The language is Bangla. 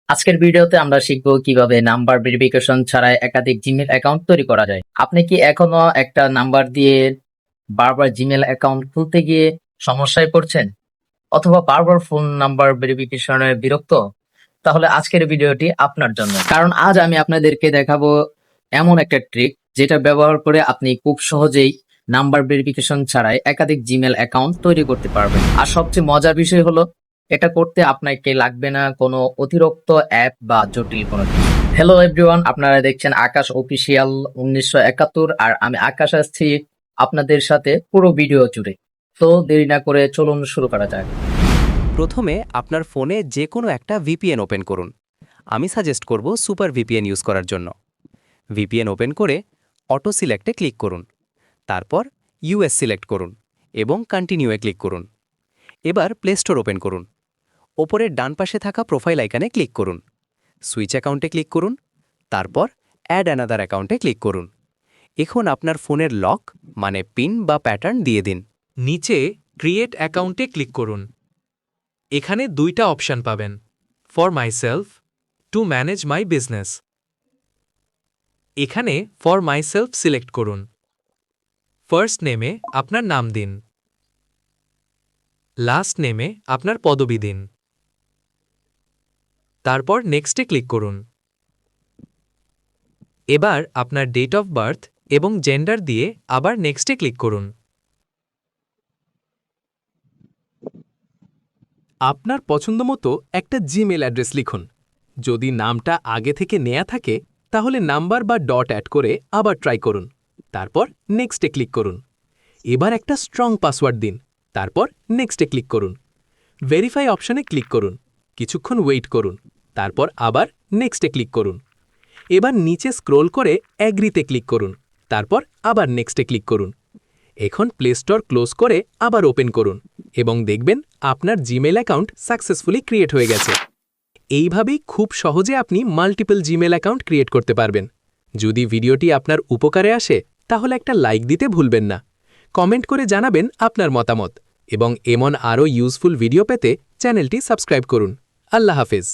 আজকের ভিডিওতে আমরা শিখবো কিভাবে নাম্বার ভেরিফিকেশন ছাড়াই একাধিক জিমেল অ্যাকাউন্ট তৈরি করা যায়। আপনি কি এখনো একটা নাম্বার দিয়ে বারবার জিমেল অ্যাকাউন্ট খুলতে গিয়ে সমস্যায় পড়ছেন, অথবা বারবার ফোন নাম্বার ভেরিফিকেশনে বিরক্ত? তাহলে আজকের ভিডিওটি আপনার জন্য, কারণ আজ আমি আপনাদেরকে দেখাবো এমন একটা ট্রিক যেটা ব্যবহার করে আপনি খুব সহজেই নাম্বার ভেরিফিকেশন ছাড়াই একাধিক জিমেল অ্যাকাউন্ট তৈরি করতে পারবেন। আর সবচেয়ে মজার বিষয় হলো, এটা করতে আপনাকে লাগবে না কোনো অতিরিক্ত অ্যাপ বা জটিল কোনো কিছু। হ্যালো এভরিওয়ান, আপনারা দেখছেন আকাশ অফিসিয়াল 1971, আর আমি আকাশ আসছি আপনাদের সাথে পুরো ভিডিও জুড়ে। তো দেরি না করে চলুন শুরু করা যাক। প্রথমে আপনার ফোনে যে কোনো একটা ভিপিএন ওপেন করুন। আমি সাজেস্ট করব সুপার ভিপিএন ইউজ করার জন্য। ভিপিএন ওপেন করে অটো সিলেক্টে ক্লিক করুন, তারপর ইউএস সিলেক্ট করুন এবং কন্টিনিউয়ে ক্লিক করুন। এবার প্লে স্টোর ওপেন করুন। ওপরের ডান পাশে থাকা প্রোফাইল আইকনে ক্লিক করুন, সুইচ অ্যাকাউন্টে ক্লিক করুন, তারপর অ্যাড অ্যানাদার অ্যাকাউন্টে ক্লিক করুন। এখন আপনার ফোনের লক মানে পিন বা প্যাটার্ন দিয়ে দিন। নিচে ক্রিয়েট অ্যাকাউন্টে ক্লিক করুন। এখানে দুইটা অপশন পাবেন, for myself, to manage my business. এখানে ফর মাইসেলফ সিলেক্ট করুন। ফার্স্ট নেমে আপনার নাম দিন, লাস্ট নেমে আপনার পদবি দিন, তারপর নেক্সটে ক্লিক করুন। এবার আপনার ডেট অফ বার্থ এবং জেন্ডার দিয়ে আবার নেক্সটে ক্লিক করুন। আপনার পছন্দমতো একটা জিমেল অ্যাড্রেস লিখুন। যদি নামটা আগে থেকে নেয়া থাকে তাহলে নাম্বার বা ডট অ্যাড করে আবার ট্রাই করুন, তারপর নেক্সটে ক্লিক করুন। এবার একটা স্ট্রং পাসওয়ার্ড দিন, তারপর নেক্সটে ক্লিক করুন। ভেরিফাই অপশনে ক্লিক করুন, কিছুক্ষণ ওয়েট করুন, তারপর আবার নেক্সটে ক্লিক করুন। এবার নিচে স্ক্রোল করে অ্যাগ্রিতে ক্লিক করুন, তারপর আবার নেক্সটে ক্লিক করুন। এখন প্লে স্টোর ক্লোজ করে আবার ওপেন করুন এবং দেখবেন আপনার জিমেল অ্যাকাউন্ট সাকসেসফুলি ক্রিয়েট হয়ে গেছে। এইভাবেই খুব সহজে আপনি মাল্টিপল জিমেল অ্যাকাউন্ট ক্রিয়েট করতে পারবেন। যদি ভিডিওটি আপনার উপকারে আসে তাহলে একটা লাইক দিতে ভুলবেন না। কমেন্ট করে জানাবেন আপনার মতামত এবং এমন আরও ইউজফুল ভিডিও পেতে চ্যানেলটি সাবস্ক্রাইব করুন। আল্লাহ হাফেজ।